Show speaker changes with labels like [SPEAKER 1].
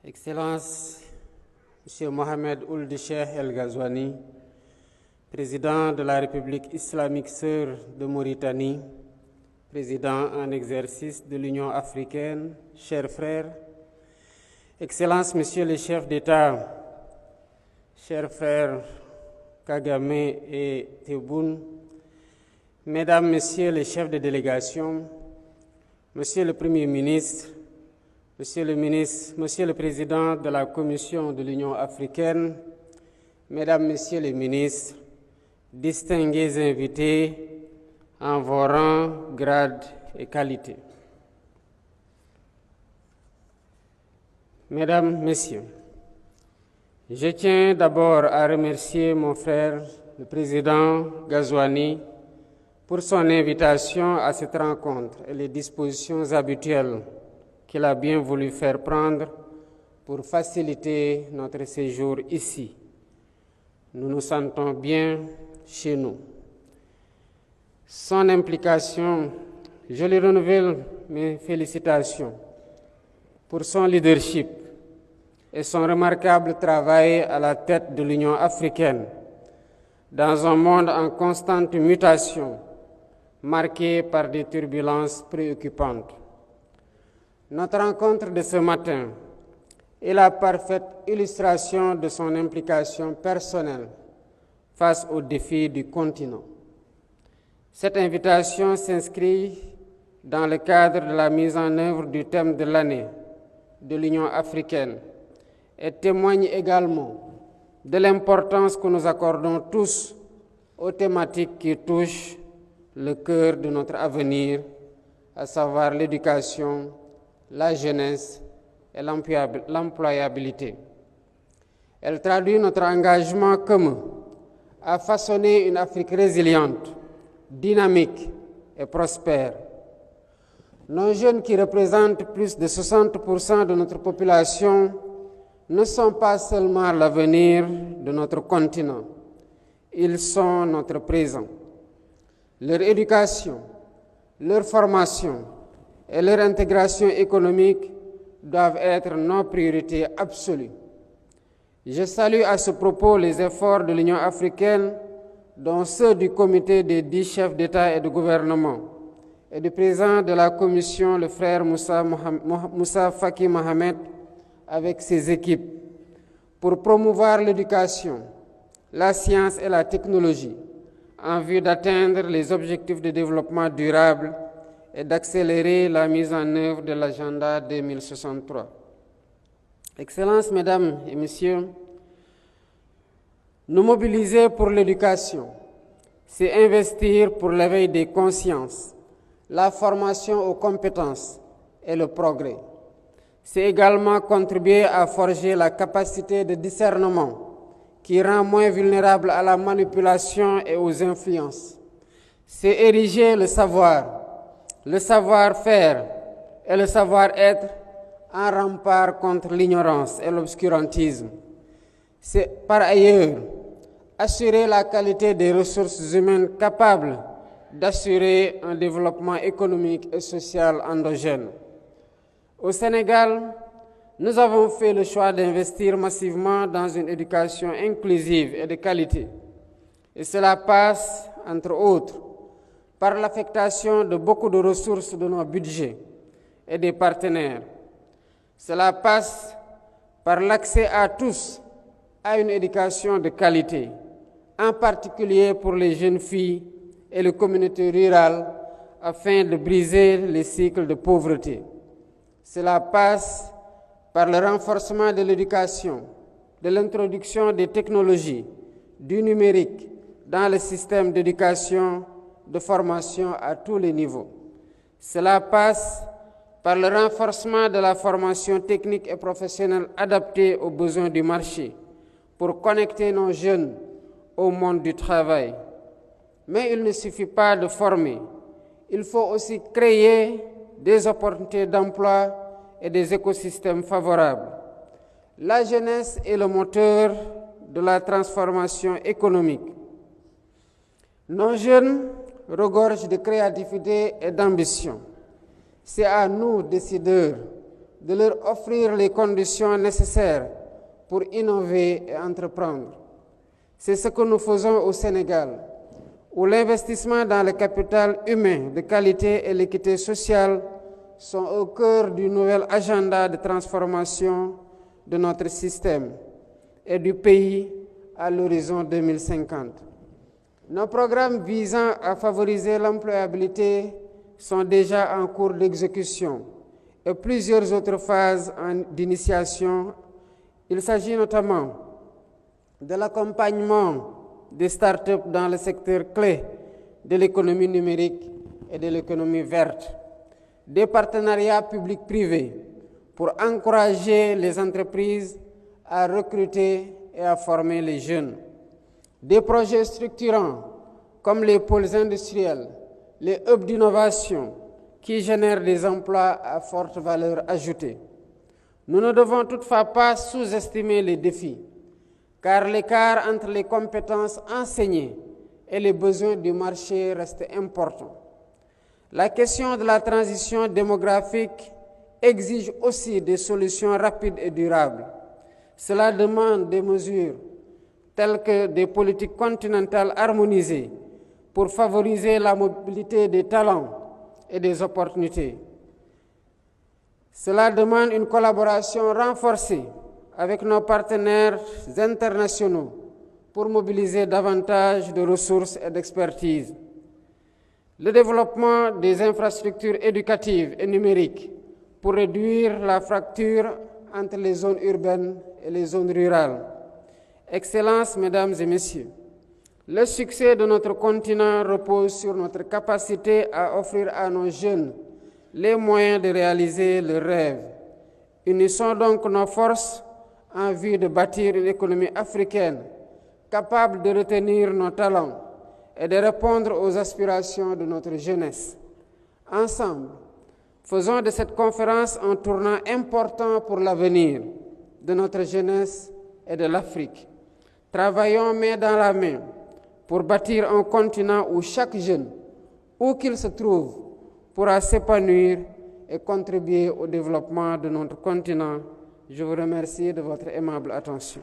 [SPEAKER 1] Excellence, M. Mohamed Ould Cheikh El Ghazouani, président de la République islamique sœur de Mauritanie, président en exercice de l'Union africaine, chers frères, Excellence, Monsieur le chef d'État, chers frères Kagame et Tebboune, Mesdames, Messieurs les chefs de délégation, Monsieur le Premier ministre, Monsieur le Président de la Commission de l'Union africaine, Mesdames, Messieurs les ministres, distingués invités en vos rangs, grades et qualités. Mesdames, Messieurs, je tiens d'abord à remercier mon frère, le président Ghazouani, pour son invitation à cette rencontre et les dispositions habituelles qu'il a bien voulu faire prendre pour faciliter notre séjour ici. Nous nous sentons bien chez nous. Son implication, je lui renouvelle mes félicitations pour son leadership et son remarquable travail à la tête de l'Union africaine dans un monde en constante mutation, marqué par des turbulences préoccupantes. Notre rencontre de ce matin est la parfaite illustration de son implication personnelle face aux défis du continent. Cette invitation s'inscrit dans le cadre de la mise en œuvre du thème de l'année de l'Union africaine et témoigne également de l'importance que nous accordons tous aux thématiques qui touchent le cœur de notre avenir, à savoir l'éducation, la jeunesse et l'employabilité. Elle traduit notre engagement commun à façonner une Afrique résiliente, dynamique et prospère. Nos jeunes, qui représentent plus de 60% de notre population, ne sont pas seulement l'avenir de notre continent, ils sont notre présent. Leur éducation, leur formation et leur intégration économique doivent être nos priorités absolues. Je salue à ce propos les efforts de l'Union africaine, dont ceux du comité des 10 chefs d'État et de gouvernement, et du président de la Commission, le frère Moussa Faki Mohamed, avec ses équipes, pour promouvoir l'éducation, la science et la technologie, en vue d'atteindre les objectifs de développement durable et d'accélérer la mise en œuvre de l'agenda 2063. Excellences, Mesdames et Messieurs, nous mobiliser pour l'éducation, c'est investir pour l'éveil des consciences, la formation aux compétences et le progrès. C'est également contribuer à forger la capacité de discernement qui rend moins vulnérable à la manipulation et aux influences. C'est ériger le savoir-faire et le savoir-être en rempart contre l'ignorance et l'obscurantisme. C'est par ailleurs assurer la qualité des ressources humaines capables d'assurer un développement économique et social endogène. Au Sénégal, nous avons fait le choix d'investir massivement dans une éducation inclusive et de qualité. Et cela passe, entre autres, par l'affectation de beaucoup de ressources de nos budgets et des partenaires. Cela passe par l'accès à tous à une éducation de qualité, en particulier pour les jeunes filles et les communautés rurales, afin de briser les cycles de pauvreté. Cela passe par le renforcement de l'éducation, de l'introduction des technologies, du numérique dans le système d'éducation, de formation à tous les niveaux. Cela passe par le renforcement de la formation technique et professionnelle adaptée aux besoins du marché pour connecter nos jeunes au monde du travail. Mais il ne suffit pas de former, il faut aussi créer des opportunités d'emploi et des écosystèmes favorables. La jeunesse est le moteur de la transformation économique. Nos jeunes regorgent de créativité et d'ambition. C'est à nous, décideurs, de leur offrir les conditions nécessaires pour innover et entreprendre. C'est ce que nous faisons au Sénégal, où l'investissement dans le capital humain de qualité et l'équité sociale sont au cœur du nouvel agenda de transformation de notre système et du pays à l'horizon 2050. Nos programmes visant à favoriser l'employabilité sont déjà en cours d'exécution et plusieurs autres phases d'initiation. Il s'agit notamment de l'accompagnement des startups dans le secteur clé de l'économie numérique et de l'économie verte, des partenariats publics-privés pour encourager les entreprises à recruter et à former les jeunes, des projets structurants comme les pôles industriels, les hubs d'innovation qui génèrent des emplois à forte valeur ajoutée. Nous ne devons toutefois pas sous-estimer les défis, car l'écart entre les compétences enseignées et les besoins du marché reste important. La question de la transition démographique exige aussi des solutions rapides et durables. Cela demande des mesures telles que des politiques continentales harmonisées pour favoriser la mobilité des talents et des opportunités. Cela demande une collaboration renforcée avec nos partenaires internationaux pour mobiliser davantage de ressources et d'expertise. Le développement des infrastructures éducatives et numériques pour réduire la fracture entre les zones urbaines et les zones rurales. Excellences, Mesdames et Messieurs, le succès de notre continent repose sur notre capacité à offrir à nos jeunes les moyens de réaliser leurs rêves. Unissons donc nos forces en vue de bâtir une économie africaine capable de retenir nos talents et de répondre aux aspirations de notre jeunesse. Ensemble, faisons de cette conférence un tournant important pour l'avenir de notre jeunesse et de l'Afrique. Travaillons main dans la main pour bâtir un continent où chaque jeune, où qu'il se trouve, pourra s'épanouir et contribuer au développement de notre continent. Je vous remercie de votre aimable attention.